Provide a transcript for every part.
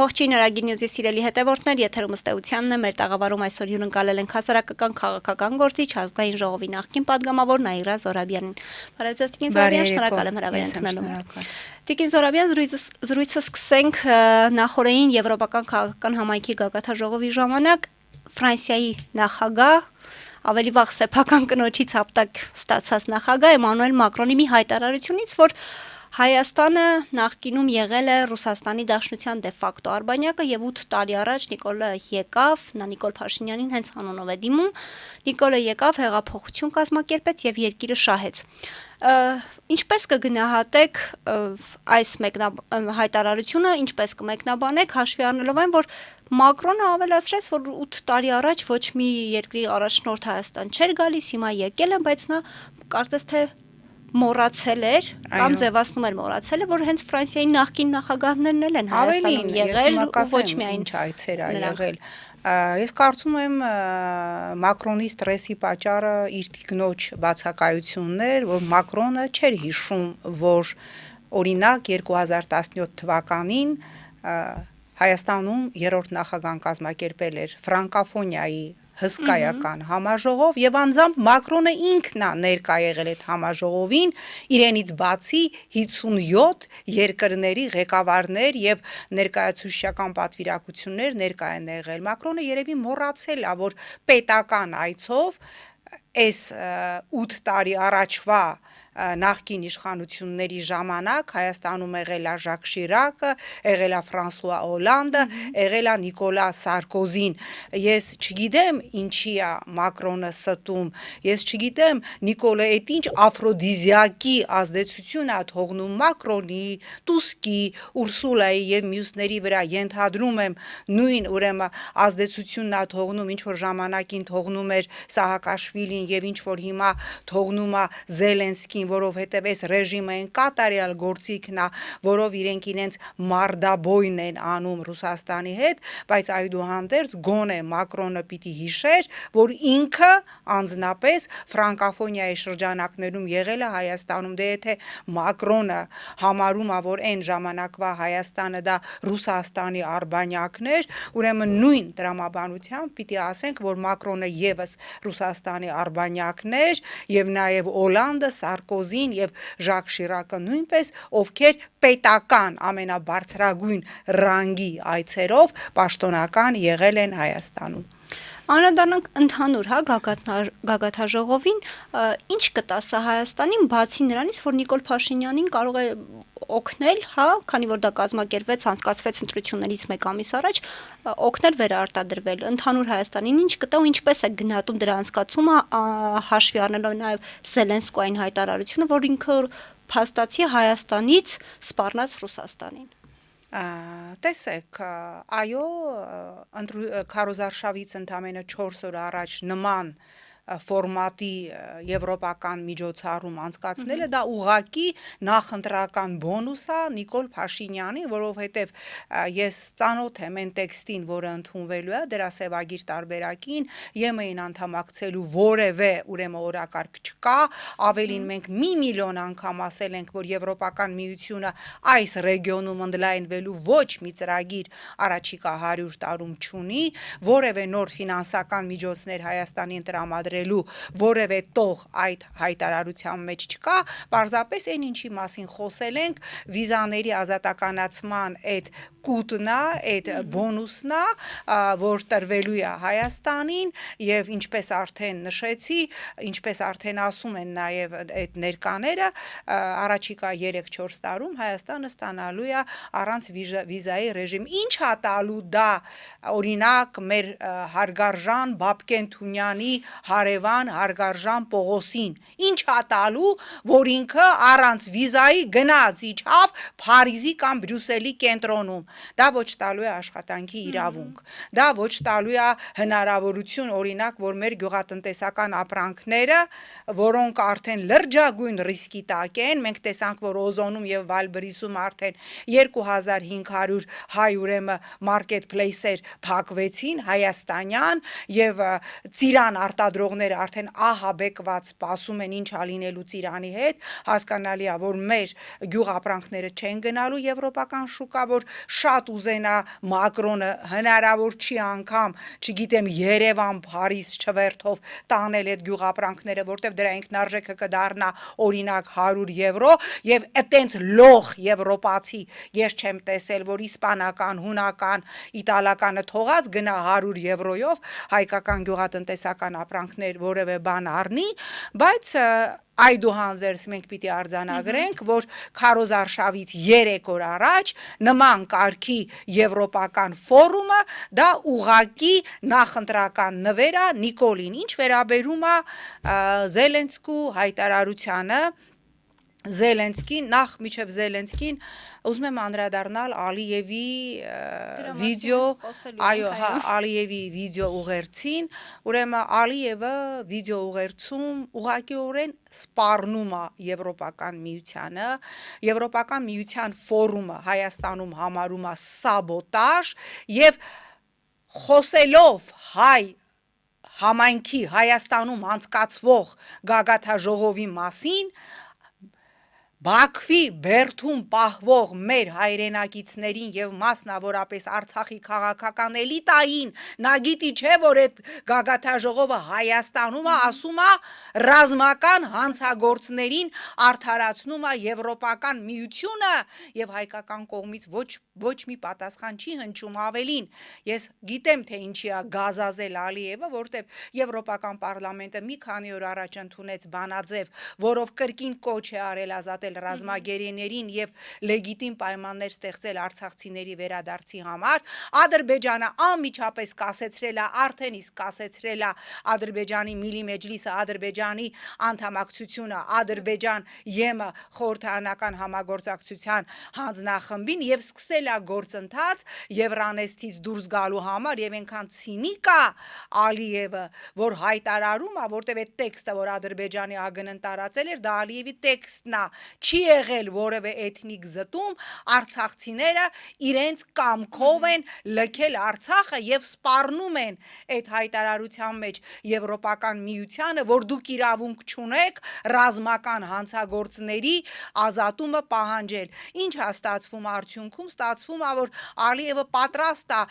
Ողջույն Արագի նյուզի սիրելի հետևորդներ, եթերում ըստ էությանն է, մեր տաղավարում այսօր հյուրընկալել ենք հասարակական քաղաքական գործիչ ազգային ժողովի նախկին падգամավոր Նաիրա Զորաբյանին։ Բարև ձեզ, Տիկին Զորաբյան, շնորհակալ եմ հրավեր ընդունելու։ Տիկին Զորաբյան, զրույցը սկսենք նախորդին Եվրոպական քաղաքական համայնքի գագաթնաժողովի ժամանակ Ֆրանսիայի նախագահ ավելի վաղ սեփական կնոջից հապտակ ստացած նախագահ Էմանուել Մակրոնի մի հայտարարությունից, որ Հայաստանը նախկինում եղել է Ռուսաստանի Դաշնության դեֆակտո արբանյակը եւ 8 տարի առաջ Նիկոլը եկավ, նա Նիկոլ Փաշինյանին հենց անունով է դիմում, Նիկոլը եկավ, հեղափոխություն կազմակերպեց եւ երկիրը շահեց։ Ինչպես կգնահատեք այս հայտարարությունը, ինչպես կմեկնաբանեք, հաշվի առնելով այն, որ Մակրոնը ավելացրեց, որ 8 տարի առաջ ոչ մի երկրի առաջնորդ Հայաստան չէր գալիս, հիմա եկել են, բայց նա կարծես թե մոռացել էր կամ ձևացնում էր մոռացել է, որ հենց Ֆրանսիայի նախկին նախագահներն են Հայաստանում եղել ու ոչ միայն այցեր եղել։ Ես կարծում եմ Մակրոնի ստրեսի պատճառը իր տիկնոջ բացակայությունն էր, որ Մակրոնը չէր հիշում, որ օրինակ 2017 թվականին Հայաստանում երրորդ նախագահան կազմակերպել էր ֆրանկոֆոնիայի հսկայական համաժողով եւ անձամբ Մակրոնը ինքն է ներկա եղել այդ համաժողովին, իրենից բացի 57 երկրների ղեկավարներ եւ ներկայացուցչական պատվիրակություններ ներկա են եղել։ Մակրոնը երևի մոռացել է, որ պետական այցով այս 8 տարի առաջվա նախկին իշխանությունների ժամանակ Հայաստանում եղել է Ժակ Շիրակը, եղել է Ֆրանսուଆ Օլանդը, եղել է Նիկոլա Սարկոզին։ Ես չգիտեմ ինչի է Մակրոնը ստում, ես չգիտեմ Նիկոլը այդ ինչ աֆրոդիզիակի ազդեցություն է թողնում Մակրոնի, Տուսկի, Ուրսուլայի եւ մյուսների վրա, ենթադրում եմ նույն ուրեմն ազդեցությունն է թողնում, ինչ որ ժամանակին թողնում էր Սահակաշվիլին եւ ինչ որ հիմա թողնում է Զելենսկին, որովհետև այս ռեժիմը են կատարյալ գործիքն է, որով իրենց մարդաբոյն են անում Ռուսաստանի հետ, բայց այդուհանդերձ գոնե Մակրոնը պիտի հիշեր, որ ինքը անձնապես ֆրանկոֆոնիայի շրջանակներում եղել է Հայաստանում, դե եթե Մակրոնը համարում է, որ այն ժամանակվա Հայաստանը դա Ռուսաստանի արբանյակն էր, ուրեմն նույն տրամաբանությամբ պիտի ասենք, որ Մակրոնը եւս Ռուսաստանի արբանյակն էր եւ նաեւ Օլանդը, Սարկոզին եւ Ժակ Շիրակը նույնպես, ովքեր պետական ամենաբարձրագույն ռանգի այցերով պաշտոնական եղել են Հայաստանում։ Անդրադառնանք ընդհանուր գագաթնաժողովին, ինչ կտա սա Հայաստանին, բացի նրանից, որ Նիկոլ Փաշինյանին կարող է օգնել, քանի որ դա կազմակերպվեց, անցկացվեց ընտրություններից մեկ ամիս առաջ, օգնել վերարտադրվել ընդհանուր Հայաստանին, ինչ կտա ու ինչպես է գնահատում դրա անցկացումը, հաշվի առնելով նաև Զելենսկոյին հայտարարությունը, որ ինքը փաստացի Հայաստանից սպառնաց Ռուսաստանին։ Տեսեք, այո, քարոզարշավից ընդամենը 4 օր առաջ նման ֆորմատի եվրոպական միջոցառում անցկացնելը դա ուղղակի նախընտրական բոնուս է Նիկոլ Փաշինյանի, որովհետև ես ծանոթ եմ այն տեքստին, որը ընդունվելու է, դրա սևագիր տարբերակին, ԵՄ-ին անդամակցելու որևէ ուրեմն օրակարգ չկա, ավելին մենք մի միլիոն անգամ ասել ենք, որ Եվրոպական միությունը այս ռեգիոնում ընդլայնվելու ոչ մի ծրագիր առաջիկա 100 տարում չունի, որևէ նոր ֆինանսական միջոցներ Հայաստանին տրամադրելու որևէ տող այդ հայտարարության մեջ չկա, պարզապես այն ինչի մասին խոսել ենք, վիզաների ազատականացման այդ կուտն է, այդ բոնուսն է, որ տրվելու է Հայաստանին եւ ինչպես արդեն նշեցի, ինչպես արդեն ասում են նաեւ այդ ներկաները, առաջիկա 3-4 տարում Հայաստանը ստանալու է առանց վիզայի ռեժիմ։ Ինչ է տալու դա օրինակ մեր հարգարժան Բաբկեն Թունյանի հարևան հարգարժան Պողոսին, ինչ է տալու, որ ինքը առանց վիզայի գնաց իջավ Փարիզի կամ Բրյուսելի կենտրոնում, դա ոչ տալու է աշխատանքի իրավունք, դա ոչ տալու է հնարավորություն օրինակ, որ մեր գյուղատնտեսական ապրանքները, որոնք արդեն լրջագույն ռիսկի տակ են, մենք տեսանք, որ Օզոնում եւ Վալբրիսում արդեն 2500 հայ ուրեմն մարքեթ փլեյսեր փակվեցին հայաստանյան եւ ծիրան արտադրող լրագրողները արդեն ահաբեկված սպասում են ինչ ալինելուց Իրանի հետ, հասկանալի է, որ մեր գյուղապրանքները չեն գնալու եվրոպական շուկա, որ շատ ուզենա Մակրոնը հնարավոր չի անգամ, չգիտեմ, Երևան, Փարիզ չվերթով տանել այդ գյուղապրանքները, որտեղ դրա ինքնարժեքը կդառնա օրինակ 100 եվրո, եւ այտենց լող եվրոպացի ես չեմ տեսել, որ իսպանական, հունական, իտալականը թողած գնա 100 եվրոյով հայկական գյուղատնտեսական ապրանքներ որևէ բան առնի, բայց այդուհանդերձ մենք պիտի արձանագրենք, որ քարոզարշավից 3 օր առաջ նման կարգի եվրոպական ֆորումը դա ուղակի նախընտրական նվեր է Նիկոլին, ինչ վերաբերում է Զելենսկու հայտարարությանը, Զելենսկին, նախ միջև Զելենսկին ուզում եմ անդրադառնալ Ալիևի վիդեո, այո, հա, Ալիևի վիդեո ուղերձին, ուրեմն Ալիևը վիդեո ուղերձում ուղղակիորեն սպառնում է Եվրոպական միությանը, Եվրոպական միության ֆորումը Հայաստանում համարում է սաբոտաժ եւ խոսելով հայ համայնքի Հայաստանում անցկացվող գագաթաժողովի մասին Բաքվի բերդում պահվող մեր հայրենակիցներին եւ մասնավորապես Արցախի քաղաքական էլիտային նա գիտի չէ որ այդ գագաթաժողովը Հայաստանում է ասում է ռազմական հանցագործներին արդարացնում է եվրոպական միությունը եւ հայկական կողմից ոչ մի պատասխան չի հնչում ավելին ես գիտեմ թե ինչի է գազազել Ալիևը որտեւ եվրոպական պարլամենտը մի քանի օր առաջ ընդունեց բանաձև որով կրկին կոչ է արել ազատել ռազմագերիներին եւ լեգիտիմ պայմաններ ստեղծել արցախցիների վերադարձի համար Ադրբեջանը անմիջապես կասեցրել է արդեն իսկ կասեցրել է Ադրբեջանի Միլի Մեջլիսը Ադրբեջանի անդամակցությունը Ադրբեջան ԵՄ խորհրդարանական համագործակցության հանձնախմբին եւ սկսել է գործընթաց Եվրանեստից դուրս գալու համար եւ այնքան ցինիկ է Ալիևը որ հայտարարում է որտեւ այդ տեքստը որ Ադրբեջանի ԱԳՆ-ն տարածել էր դա Ալիևի տեքստն է չի եղել որևէ էթնիկ զտում արցախցիները իրենց կամքով են լքել Արցախը եւ սպառնում են այդ հայտարարության մեջ եվրոպական միությանը որ դուք իրավունք չունեք ռազմական հանցագործների ազատումը պահանջել ինչ է ստացվում արդյունքում ստացվում է որ Ալիևը պատրաստ է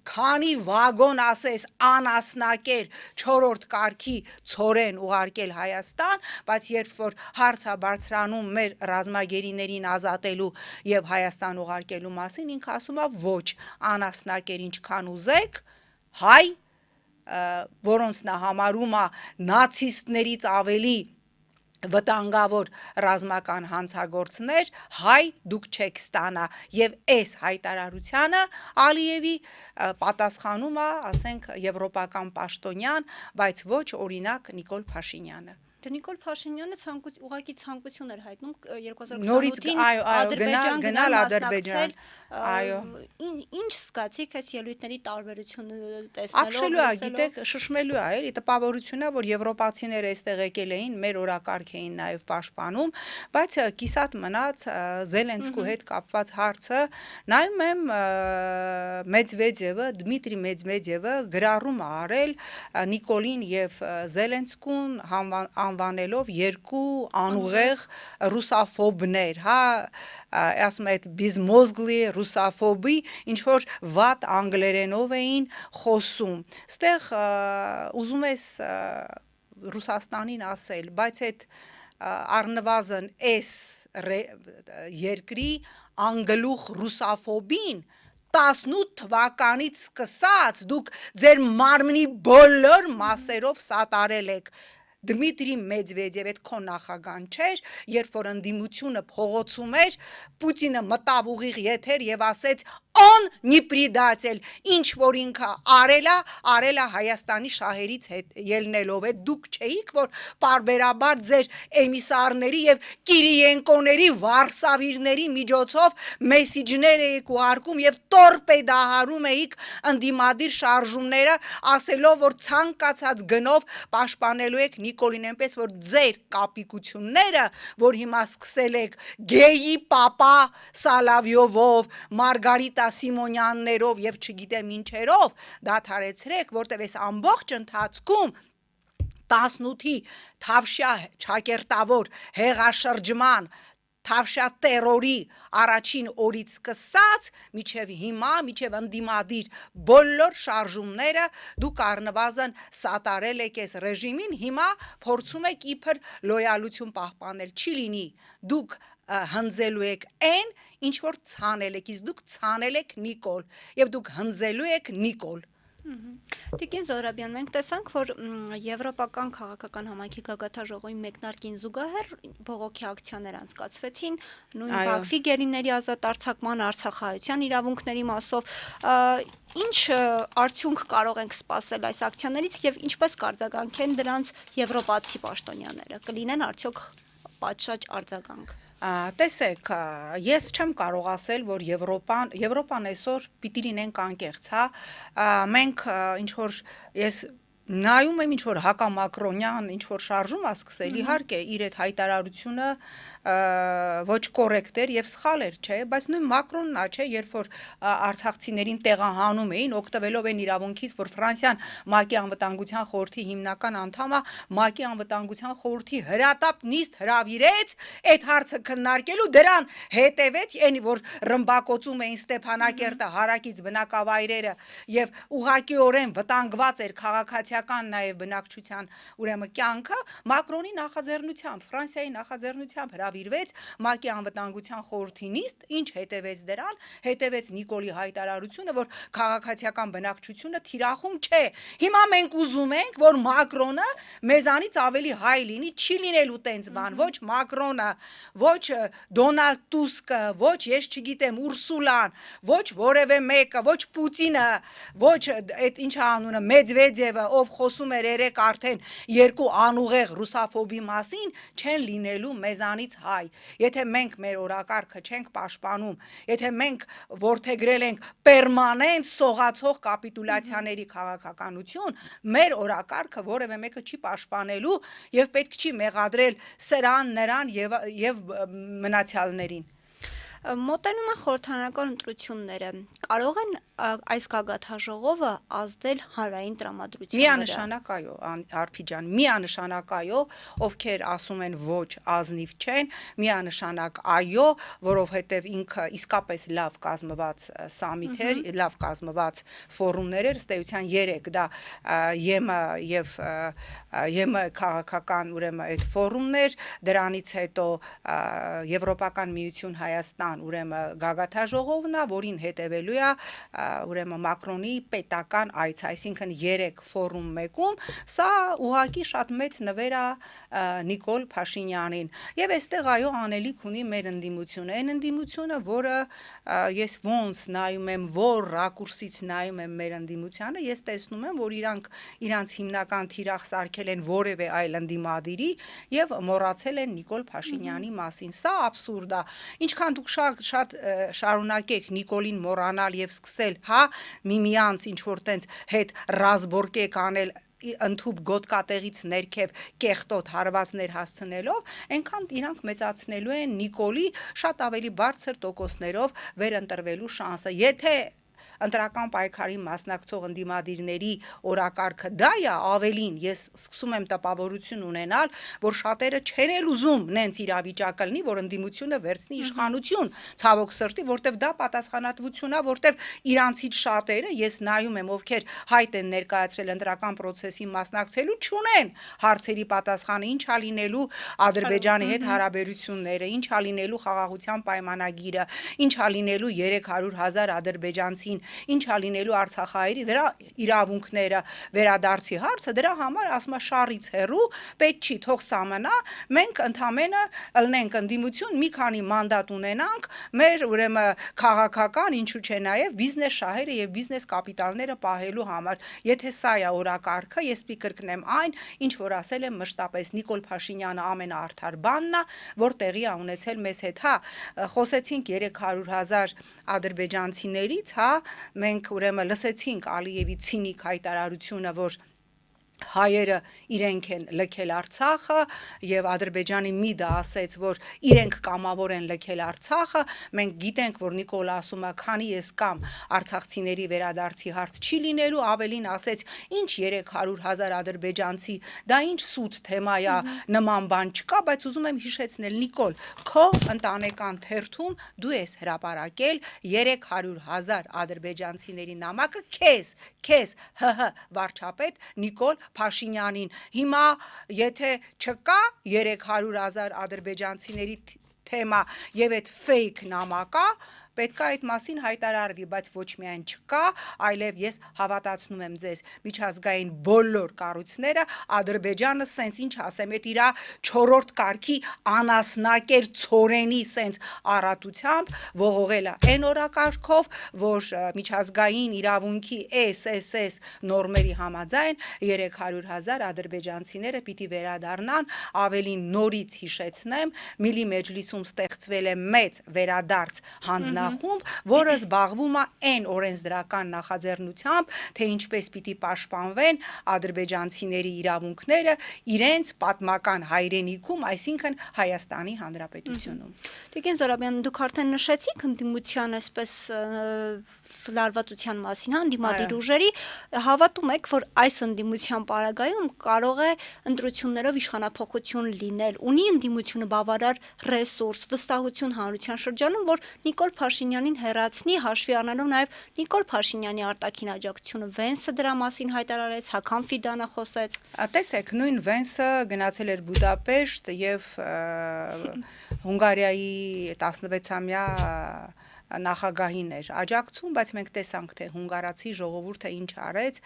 քանի վագոն ասես անասնակեր 4-րդ կարգի ծորեն ուղարկել Հայաստան, բայց երբ որ հարց է բարձրանում մեր ռազմագերիներին ազատելու եւ Հայաստան ուղարկելու մասին, ինքը ասում է ոչ, անասնակեր ինչքան ուզեք, հայ, որոնց նա համարում է նացիստներից ավելի վտանգավոր ռազմական հանցագործներ հայ դուք չեք ստանա եւ այս հայտարարությանը Ալիևի պատասխանում է ասենք եվրոպական պաշտոնյան բայց ոչ օրինակ Նիկոլ Փաշինյանը Նիկոլ Փաշինյանը ուղղակի ցանկություն էր հայտնում 2028-ին Ադրբեջան գնալ Ադրբեջան այո ինչ զգացիք այս ելույթների տարբերությունը տեսնելով Ակշելու է գիտեք շշմելու է էլի տպավորությունն է որ եվրոպացիները այստեղ եկել էին մեր օրակարգ էին նաև պաշտպանում բայց կիսատ մնաց Զելենսկու հետ կապված հարցը նայում եմ Մեդվեդևը Դմիտրի Մեդվեդևը գրառում է արել Նիկոլին եւ Զելենսկուն անվանելով երկու անուղեղ ռուսաֆոբներ, հա, ասում այդ բիզմոզգլի ռուսաֆոբի, ինչ որ վատ անգլերենով էին խոսում։ Ստեղ ուզում ես Ռուսաստանին ասել, բայց այդ առնվազն այս երկրի անգլուխ ռուսաֆոբին 18 թվականից սկսած դուք ձեր մարմնի բոլոր մասերով սատարել եք Դմիտրի Մեդվեդև այդ քո նախագահն չէր, երբ որ ընդդիմությունը փողոցում էր, Պուտինը մտավ ուղիղ եթեր եւ ասեց on не предатель, ինչ որ ինքը արել է Հայաստանի շահերից հետ ելնելով, այդ դուք չէիք, որ պարբերաբար ձեր էմիսարների եւ Կիրիենկոների վարսավիրների միջոցով մեսիջներ էիք ուղարկում եւ տորպեդահարում էիք ընդդիմադիր շարժումները, ասելով, որ ցանկացած գնով պաշտպանելու եք Նիկոլին, այնպես որ ձեր կապիկությունները, որ հիմա սկսել եք գեյի պապա Սալավյովով, Մարգարիտա Սիմոնյաններով եւ չգիտեմ ինչերով դադարեցրեք, որտեւ այս ամբողջ ընթացքում 18-ի Թավշյա ճակերտավոր հեղաշրջման Թավշյա տերորի առաջին օրից սկսած միջև հիմա, միջև ընդդիմադիր բոլոր շարժումները դուք առնվազն սատարել եք այս ռեժիմին, հիմա փորձում եք իբր լոյալություն պահպանել, չի լինի, դուք հնձելու եք այն, ինչ որ ցանել եք, իսկ դուք ցանել եք Նիկոլ, եւ դուք հնձելու եք Նիկոլ։ Տիկին Զոհրաբյան, մենք տեսանք, որ եվրոպական քաղաքական համայնքի գագաթաժողովի մեկնարկին զուգահեռ բողոքի ակցիաներ անցկացվեցին, նույն Բաքվի գերիների ազատ արձակման, արցախահայության իրավունքների մասով, ինչ արդյունք կարող ենք սպասել այս ակցիաներից եւ ինչպես կարձագանքեն դրանց եվրոպացի պաշտոնյաները, կլինեն արդյոք պատշաճ արձագանք։ Տեսեք, ես չեմ կարող ասել, որ Եվրոպան այսօր պիտի լինենք անկեղծ, հա, մենք ինչ որ ես նայում եմ ինչ որ հակամակրոնյան ինչ որ շարժում է սկսել, իհարկե իր այդ հայտարարությունը ոչ կոռեկտ էր եւ սխալ էր, չէ, բայց նույն Մակրոնն է, չէ, երբ որ արցախցիներին տեղահանում էին, օգտվելով այն իրավունքից, որ Ֆրանսիան ՄԱԿ-ի անվտանգության խորհրդի հիմնական անդամ է, ՄԱԿ-ի անվտանգության խորհրդի հրատապ նիստ հրավիրեց այդ հարցը քննարկելու, դրան հետևեց այն, որ ռմբակոծում էին Ստեփանակերտը, հարակից բնակավայրերը եւ ուղղակիորեն վտանգված էր քաղաքացիական նաեւ բնակչության ուրեմն կյանքը, Մակրոնի նախաձեռնությամբ, Ֆրանսիայի նախաձեռնությամբ հրավիրվեց ՄԱԿ-ի անվտանգության խորհրդի նիստ, ինչ հետևեց դրան, հետևեց Նիկոլի հայտարարությունը, որ քաղաքացիական բնակչությունը թիրախում չէ։ Հիմա մենք ուզում ենք, որ Մակրոնը մեզանից ավելի հայ լինի, չի լինելու տենց բան, ոչ Մակրոնը, ոչ Դոնալդ Տուսկը, ոչ ես չգիտեմ Ուրսուլան, ոչ որևէ մեկը, ոչ Պուտինը, ոչ այդ ինչ անունը Մեդվեդևը, ով խոսում էր երեք արդեն երկու անուղեղ ռուսաֆոբի մասին, չեն լինելու մեզանից հայ։ Եթե մենք մեր օրակարգը չենք պաշտպանում, եթե մենք որդեգրել ենք պերմանենտ սողացող կապիտուլյացիաների քաղաքականություն, մեր օրակարգը որևէ մեկը չի պաշտպանելու եւ պետք չի մեղադրել սրան, նրան եւ մնացյալներին։ Մոտենում են խորհրդարանական ընտրությունները, կարող են այս գագաթաժողովը ազդել հանրային տրամադրության վրա։ Միանշանակ այո, Արփի ջան, միանշանակ այո, ովքեր ասում են ոչ, ազնիվ չեն, միանշանակ այո, որովհետև ինքը իսկապես լավ կազմված սամիթ էր, լավ կազմված ֆորումներ էր, ըստ էության 3 դա ԵՄ քաղաքական ուրեմն այդ ֆորումներ, դրանից հետո Եվրոպական միություն Հայաստան ուրեմն գագաթաժողովն է, որին հետևելու է ուրեմն Մակրոնի պետական այց, այսինքն 3 ֆորում մեկում, սա ուղղակի շատ մեծ նվեր է Նիկոլ Փաշինյանին։ Եվ այստեղ այո անելիք ունի մեր ընդդիմությունը, այն ընդդիմությունը, որը ես ոնց նայում եմ, որ ռակուրսից նայում եմ մեր ընդդիմությանը, ես տեսնում եմ, որ իրանց հիմնական թիրախ սարքել են որևէ այլ ընդդիմադիրի եւ մոռացել են Նիկոլ Փաշինյանի մասին։ Սա աբսուրդ է։ Ինչքան դուք շատ շարունակեք Նիկոլին մոռանալ եւ սկսել, հա, միմյանց ինչ որ տենց հետ ռազմորկեք անել ընդհուպ գոտկատեղից ներքև կեղտոտ հարվածներ հասցնելով, այնքան իրանք մեծացնելու են Նիկոլի շատ ավելի բարձր տոկոսներով վերընտրվելու շանսը։ Եթե ընտրական պայքարի մասնակցող ընդդիմադիրների օրակարգը դա է, ավելին ես սկսում եմ տպավորություն ունենալ, որ շատերը չեն էլ ուզում նենց իրավիճակը լինի, որ ընդդիմությունը վերցնի իշխանություն, ցավոք սրտի, որտեվ դա պատասխանատվություն է, որտեվ իրանցից շատերը, ես նայում եմ, ովքեր հայտ են ներկայացրել ընտրական process-ի մասնակցելու, չունեն հարցերի պատասխանը, ինչ է լինելու Ադրբեջանի հետ հարաբերությունները, ինչ է լինելու խաղաղության պայմանագիրը, ինչ է լինելու 300,000 ադրբեջանցին, ինչ է լինելու Արցախահայերի դրա իրավունքները, վերադարձի հարցը, դրա համար ասում է շարից հեռու, պետք չի, թող սամնա, մենք ընդամենը ըլնենք ընդդիմություն, մի քանի մանդատ ունենանք, մեր ուրեմն քաղաքական, ինչու՞ չէ նաև բիզնես շահերը եւ բիզնես կապիտալները պահելու համար։ Եթե սա է օրակարգը, ես պիտի կրկնեմ այն, ինչ որ ասել եմ մշտապես Նիկոլ Փաշինյանը ամենաարդար բանն է, որ տեղի է ունեցել մեզ հետ, հա, խոսեցինք 300,000 ադրբեջանցիներից, հա, մենք ուրեմն լսեցինք Ալիևի ցինիկ հայտարարությունը, որ հայերը իրենք են լքել Արցախը եւ Ադրբեջանի ՄԻԴ-ը ասեց, որ իրենք կամավոր են լքել Արցախը, մենք գիտենք, որ Նիկոլ ասում է, քանի ես կամ արցախցիների վերադարձի հարց չի լինելու, ավելին ասեց, ինչ 300,000 ադրբեջանցի, դա ինչ սուտ թեմա է, նման բան չկա, բայց ուզում եմ հիշեցնել, Նիկոլ, քո ընտանեկան թերթում դու ես հրապարակել 300,000 ադրբեջանցիների նամակը քեզ ՀՀ վարչապետ Նիկոլ Փաշինյանին, հիմա եթե չկա 300,000 ադրբեջանցիների թեմա եւ այդ ֆեյք նամակա, պետք է այդ մասին հայտարարվի, բայց ոչ միայն չկա, այլև ես հավատացնում եմ ձեզ, միջազգային բոլոր կառույցները Ադրբեջանը սենց ինչ ասեմ, այդ իրա 4-րդ կարգի անասնակեր ցորենի սենց առատությամբ ողողել է այն օրակարգով, որ միջազգային իրավունքի SSS նորմերի համաձայն 300,000 ադրբեջանցիները պիտի վերադառնան, ավելին նորից հիշեցնեմ, Միլի մեջլիսում ստեղծվել է մեծ վերադարձ հանձնախումբ, որը զբաղվում է այն օրենսդրական նախաձեռնությամբ, թե ինչպես պիտի պաշտպանվեն ադրբեջանցիների իրավունքները իրենց պատմական հայրենիքում, այսինքն Հայաստանի Հանրապետությունում։ Տիկին Զոհրաբյան, դուք արդեն նշեցիք ընդդիմության այսպես լարվածության մասին, ընդդիմադիր ուժերի, հավատում եք, որ այս ընդդիմության պարագայում կարող է ընտրություններով իշխանափոխություն լինել, ունի ընդդիմությունը բավարար ռեսուրս, վստահություն հանրության շրջանում, որ Նիկոլ Փաշինյանին հեռացնի, հաշվի առնելով նաև Նիկոլ Փաշինյանի արտաքին աջակցությունը, Վենսը դրա մասին հայտարարեց, Հակոբ Ֆիդանը խոսեց։ Տեսեք, նույն Վենսը գնացել էր Բուդապեշտ եւ Հունգարիայի 16-ամյա նախագահին էր աջակցում, բայց մենք տեսանք, թե հունգարացի ժողովուրդը ինչ արեց,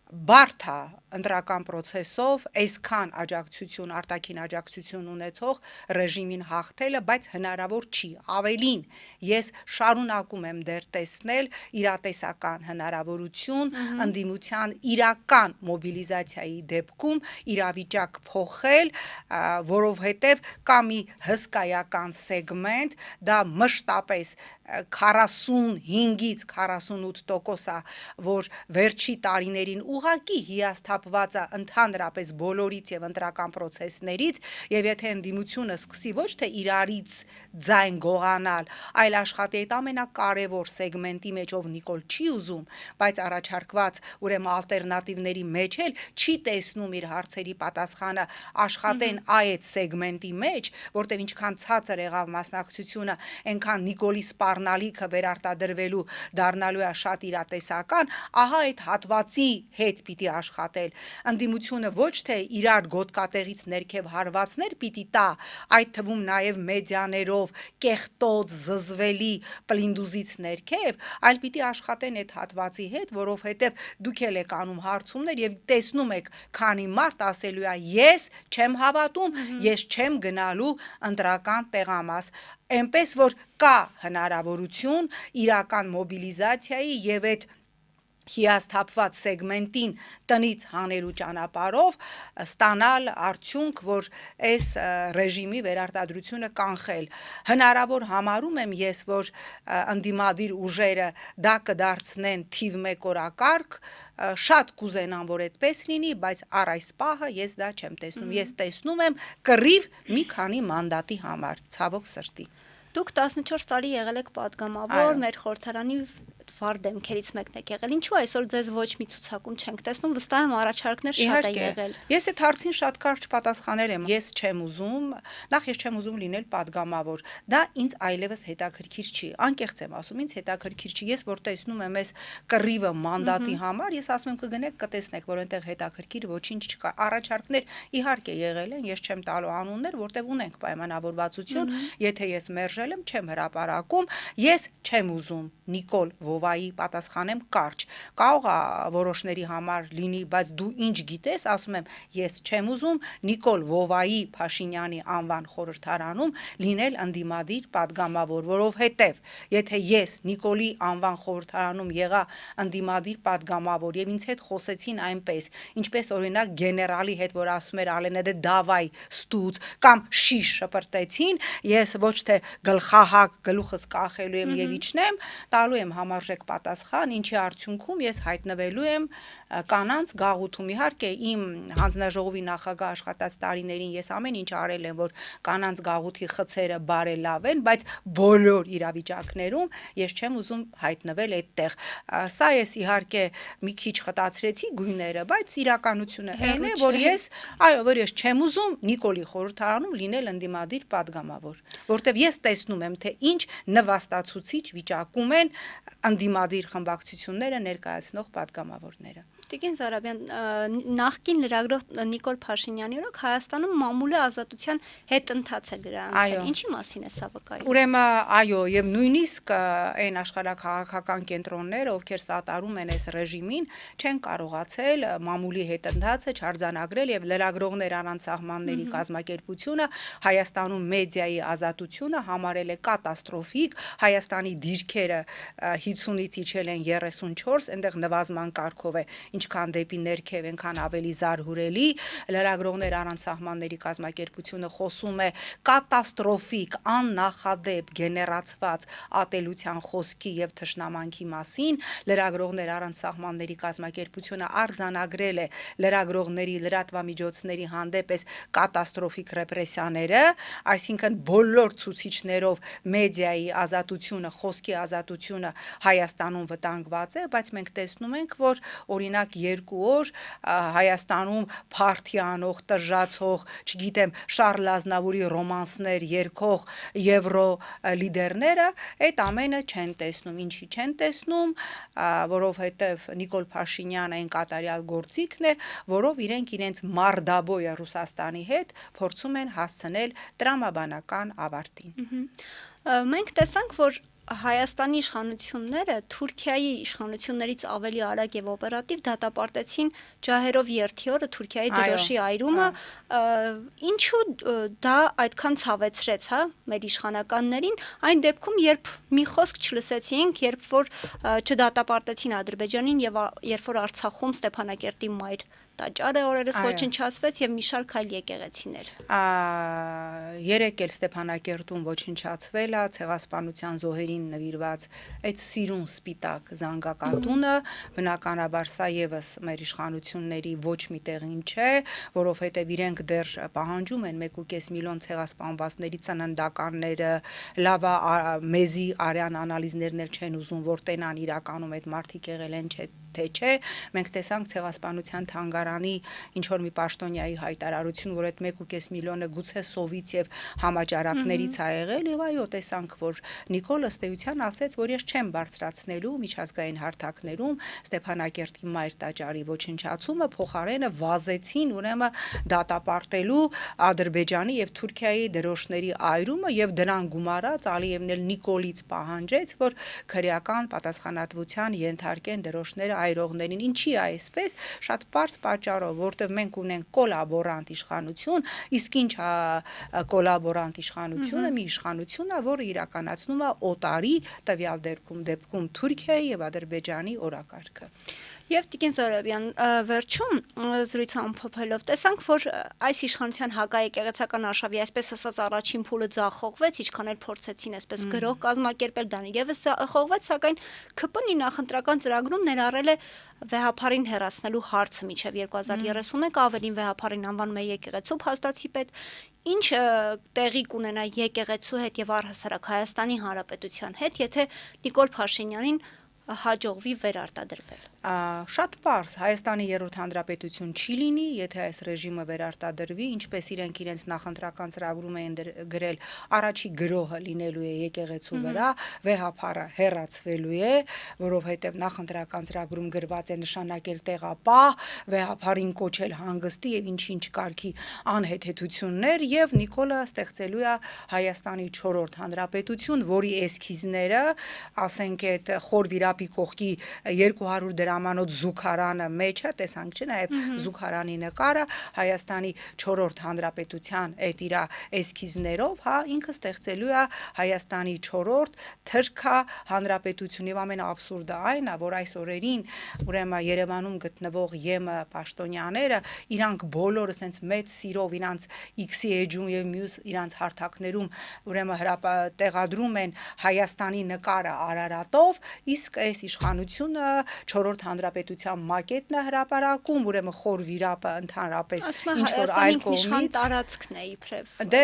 բարդ է ընտրական process-ով այսքան աջակցություն, արտաքին աջակցություն ունեցող ռեժիմին հաղթելը, բայց հնարավոր չի։ Ավելին, ես շարունակում եմ դեռ տեսնել իրատեսական հնարավորություն ընդդիմության իրական մոբիլիզացիայի դեպքում իրավիճակ փոխել, որովհետև կա մի հսկայական սեգմենտ, դա մշտապես 45-ից 48% է, որ վերջի տարիներին ուղղակի հիասթափված է ընդհանրապես բոլորից եւ ընտրական process-ներից, եւ եթե ընդդիմությունը սկսի ոչ թե իրարից ձայն գողանալ, այլ աշխատի այդ ամենակարևոր սեգմենտի մեջ, ով Նիկոլ չի ուզում, բայց առաջարկված ուրեմն ալտերնատիվների մեջ էլ չի տեսնում իր հարցերի պատասխանը, աշխատեն այդ սեգմենտի մեջ, որտեղ ինչքան ցածր եղավ մասնակցությունը, այնքան Նիկոլի սպառնալիքը վերարտադրվելու դառնալու է շատ իրատեսական, ահա այդ հատվածի հետ պիտի աշխատել։ Ընդդիմությունը ոչ թե իրար գոտկատեղից ներքև հարվածներ պիտի տա, այդ թվում նաև մեդիաներով կեղտոտ զզվելի պլինդուզից ներքև, այլ պիտի աշխատեն այդ հատվածի հետ, որովհետև դուք էլ եք անում հարցումներ եւ տեսնում եք, քանի մարդ ասելու է ես չեմ հավատում, ես չեմ գնալու ընտրական տեղամաս, այնպես որ կա հնարավորություն իրական մոբիլիզացիայի եւ այդ հիասթափված սեգմենտին տնից հանելու ճանապարհով ստանալ արդյունք, որ այս ռեժիմի վերարտադրությունը կանխել։ Հնարավոր համարում եմ ես, որ ընդդիմադիր ուժերը դա կդարձնեն թիվ 1 օրակարգ, շատ կուզենան, որ այդպես լինի, բայց առ այս պահը ես դա չեմ տեսնում։ Ես տեսնում եմ կռիվ մի քանի մանդատի համար, ցավոք սրտի։ Դուք 14 տարի եղել եք պատգամավոր, մեր խորհրդարանի վառ դեմքերից մեկն եք եղել։ Ինչու այսօր ձեզ ոչ մի ցուցակում չենք տեսնում, վստահ եմ առաջարկներ շատ են եղել։ Ես այդ հարցին շատ կարճ պատասխանել եմ։ Ես չեմ ուզում, նախ ես չեմ ուզում լինել պատգամավոր։ Դա ինձ այլևս հետաքրքիր չի։ Անկեղծ եմ ասում, ինձ հետաքրքիր չի։ Ես որ տեսնում եմ այս կռիվը մանդատի համար, ես ասում եմ կգնեք կտեսնեք, որ այնտեղ հետաքրքիր ոչինչ չկա։ Առաջարկներ իհարկե եղել են, ես չեմ տալու անուններ, որտեղ ունենք պայմանավորվածություն, եթե ես մերժել եմ, չեմ հրապարակում, ես չեմ ուզում Նիկոլ Վովայի պատասխանեմ կարճ։ Կարող է որոշների համար լինի, բայց դու ինչ գիտես, ասում եմ, ես չեմ ուզում Նիկոլ Վովայի Փաշինյանի անվան խորհրդարանում լինել ընդդիմադիր պատգամավոր, որովհետև եթե ես Նիկոլի անվան խորհրդարանում եղա ընդդիմադիր պատգամավոր եւ ինձ հետ խոսեցին այնպես, ինչպես օրինակ գեներալի հետ, որ ասում էր Ալենե դե դավայ ստուց կամ շիշ շպրտեցին, ես ոչ թե գլխահակ գլուխս կախելու եմ եւ իջնեմ, տալու եմ համարժեք պատասխան, ինչի արդյունքում ես հայտնվելու եմ կանանց գաղութում։ Իհարկե իմ հանձնաժողովի նախագահ աշխատած տարիներին ես ամեն ինչ արել եմ, որ կանանց գաղութի խցերը բարելավեն, բայց բոլոր իրավիճակներում ես չեմ ուզում հայտնվել այդտեղ։ Սա ես իհարկե մի քիչ խտացրեցի գույները, բայց իրականությունը այն է, որ ես չեմ ուզում Նիկոլի խորհրդարանում լինել ընդդիմադիր падգամավոր, որտեվ ես տեսնում եմ, թե ինչ նվաստացուցիչ վիճակում են ընդդիմադիր խմբակցությունները ներկայացնող падգամավորները։ Տիկին Զոհրաբյան, նախկին լրագրող Նիկոլ Փաշինյանի օրոք Հայաստանում մամուլի ազատության հետընթաց է գրանցվել։ Ինչի մասին է սա վկայում։ Ուրեմն, այո, եւ նույնիսկ այն աշխարհաքաղաքական կենտրոնները, ովքեր սատարում են այս ռեժիմին, չեն կարողացել մամուլի հետընթացը չարձանագրել եւ լրագրողներ առանց սահմանների կազմակերպությունը Հայաստանում մեդիայի ազատությունը համարել է կատաստրոֆիկ, Հայաստանի դիրքերը 50-ից իջել են 34, այնտեղ նվազման կարգով է, ինչքան դեպի ներքև, այնքան ավելի զարհուրելի։ Լրագրողներ առանց սահմանների կազմակերպությունը խոսում է կատաստրոֆիկ, աննախադեպ գեներացված ատելության խոսքի եւ թշնամանքի մասին։ Լրագրողներ առանց սահմանների կազմակերպությունը արձանագրել է լրագրողների, լրատվամիջոցների հանդեպ այս կատաստրոֆիկ ռեպրեսիաները, այսինքն բոլոր ցուցիչներով մեդիայի ազատությունը, խոսքի ազատությունը Հայաստանում վտանգված է, բայց մենք տեսնում ենք, որ օրինակ 2 օր Հայաստանում փարթի անող, տժժացող, չգիտեմ, Շարլ Ազնավուրի ռոմանսներ երգող եվրո լիդերները այդ ամենը չեն տեսնում։ Ինչի չեն տեսնում, որովհետև Նիկոլ Փաշինյանը այն կատարյալ գործիքն է, որով իրենց մարդաբոյը Ռուսաստանի հետ փորձում են հասցնել տրամաբանական ավարտին։ Մենք տեսանք, որ Հայաստանի իշխանությունները Թուրքիայի իշխանություններից ավելի արագ եւ օպերատիվ դատապարտեցին ջահերով երթի օրը Թուրքիայի դրոշի այրումը, ինչու դա այդքան ցավեցրեց, մեր իշխանականներին, այն դեպքում, երբ մի խոսք չլսեցինք, երբ որ չդատապարտեցին Ադրբեջանին եւ երբ որ Արցախում Ստեփանակերտի մայր տաճարը օրերս ոչնչացվեց եւ մի շարք այլ եկեղեցիներ։ Երեք էլ Ստեփանակերտում ոչնչացվել է ցեղասպանության զոհերին նվիրված այդ սիրուն սպիտակ զանգակատունը, բնականաբար սա եւս մեր իշխանությունների ոչ մի տեղին չէ, որովհետեւ իրենք դեռ պահանջում են 1.5 միլիոն ցեղասպանվածների ծննդականները, լավ մեզի արյան անալիզներն էլ չեն ուզում, որ տենան իրականում այդ մարդիկ եղել են թե չէ։ Մենք տեսանք ցեղասպանության թանգարանի ինչ որ մի պաշտոնյայի հայտարարություն, որ այդ 1.5 միլիոնը գուցե սովից եւ համաճարակներից ա եղել, եւ այո, տեսանք, որ Նիկոլը ըստ էության ասեց, որ ես չեմ բարձրացնելու միջազգային հարթակներում Ստեփանակերտի մայր տաճարի ոչնչացումը, փոխարենը վազեցին ուրեմն դատապարտելու Ադրբեջանի եւ Թուրքիայի դրոշների այրումը եւ դրան գումարած Ալիևն էլ Նիկոլից պահանջեց, որ քրեական պատասխանատվության ենթարկեն դրոշները այրողներին։ Ինչի է այսպես, շատ պարզ պատճառով, որտեղ մենք ունենք կոլաբորանտ իշխանություն, իսկ ինչ է կոլաբորանտ իշխանությունը, մի իշխանություն է, որը իրականացնում է օտարի, տվյալ դեպքում Թուրքիայի եւ Ադրբեջանի օրակարգը։ Եվ Տիկին Զոհրաբյան, վերջում զրույցը ամփոփելով տեսանք, որ այս իշխանության հակաեկեղեցական արշավի այսպես ասած առաջին փուլը ձախողվեց, ինչքան էլ փորձեցին այսպես գրող կազմակերպել, դա եւս խողվեց, սակայն ԿՊ-ի նախընտրական ծրագրում ներառել է վեհապարին հեռացնելու հարցը մինչև 2031 ավելին վեհապարին անվանում է եկեղեցու փաստացի պետ, ինչ տեղի կունենա եկեղեցու հետ եւ առհասարակ Հայաստանի Հանրապետության հետ, եթե Նիկոլ Փաշինյանին հաջողվի վերարտադրվել։ Շատ պարզ, Հայաստանի երրորդ հանրապետություն չի լինի, եթե այս ռեժիմը վերարտադրվի, ինչպես իրենց նախընտրական ծրագրում են գրել, առաջի գրոհը լինելու է եկեղեցու վրա, վեհապարը հեռացվելու է, որովհետև նախընտրական ծրագրում գրված է նշանակել տեղապահ, վեհապարին կոչել հանգստի եւ ինչ կարգի անհեթեթություններ, եւ Նիկոլը ստեղծելու է Հայաստանի 4-րդ հանրապետություն, որի էսքիզները, ասենք այդ խոր վիրապի կողքի 200 դրամանոց զուգարանը մեջը, տեսանք չէ, նաև զուգարանի նկարը Հայաստանի 4-րդ հանրապետության այդ իր էսքիզներով, ինքը ստեղծելու է Հայաստանի 4-րդ թրքա հանրապետություն եւ ամենաաբսուրդը այն է, որ այս օրերին ուրեմն Երևանում գտնվող ԵՄ պաշտոնյաները իրանք բոլորը sense մեծ սիրով իրանց X-ի էջում եւ մյուս իրանց հարթակներում ուրեմն տեղադրում են Հայաստանի նկարը Արարատով, իսկ այս իշխանությունը 4-րդ հանրապետության մակետն է հրապարակում, ուրեմն խոր վիրապը ընդհանրապես ինչ որ այլ կողմից տարածքն է իբրև։ Դե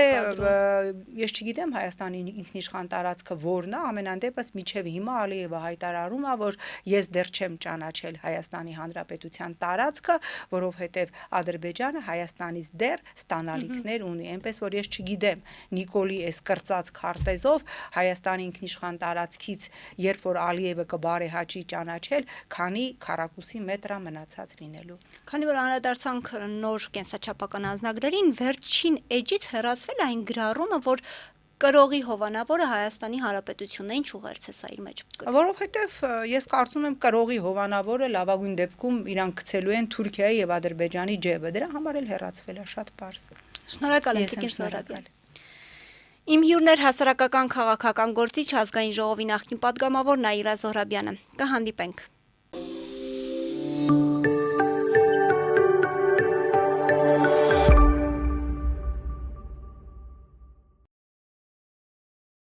ես չգիտեմ Հայաստանի ինքնիշխան տարածքը որն է, ամենայն դեպս միջև հիմա Ալիևը հայտարարում է, որ ես դեռ չեմ ճանաչել Հայաստանի Հանրապետության տարածքը, որովհետև Ադրբեջանը Հայաստանից դեռ ստանալիքներ ունի, այնպես որ ես չգիտեմ Նիկոլի այս կրծած քարտեզով Հայաստանի ինքնիշխան տարածքից, երբ որ Ալիևը կբարեհաճի ճանաչել, քանի քառակուսի մետր է մնացած լինելու։ Քանի որ անդրադարձանք նոր կենսաչափական անձնագրերին, վերջին էջից հեռացվել այն գրառումը, որ կրողի հովանավորը Հայաստանի Հանրապետությունն է, ինչ ուղերձ է սա իր մեջ։ Որովհետև ես կարծում եմ կրողի հովանավորը լավագույն դեպքում իրանք գցելու են Թուրքիայի եւ Ադրբեջանի ջեբը, դրա համար էլ հեռացվել է, շատ պարզ։ Շնորհակալ եմ, Տիկին Զոհրաբյան։ Իմ հյուրներ հասարակական քաղաքական գործիչ ազգային ժողովի նախկին պատգամավոր Նաիրա Զոհրաբյանը։ Կհանդիպենք։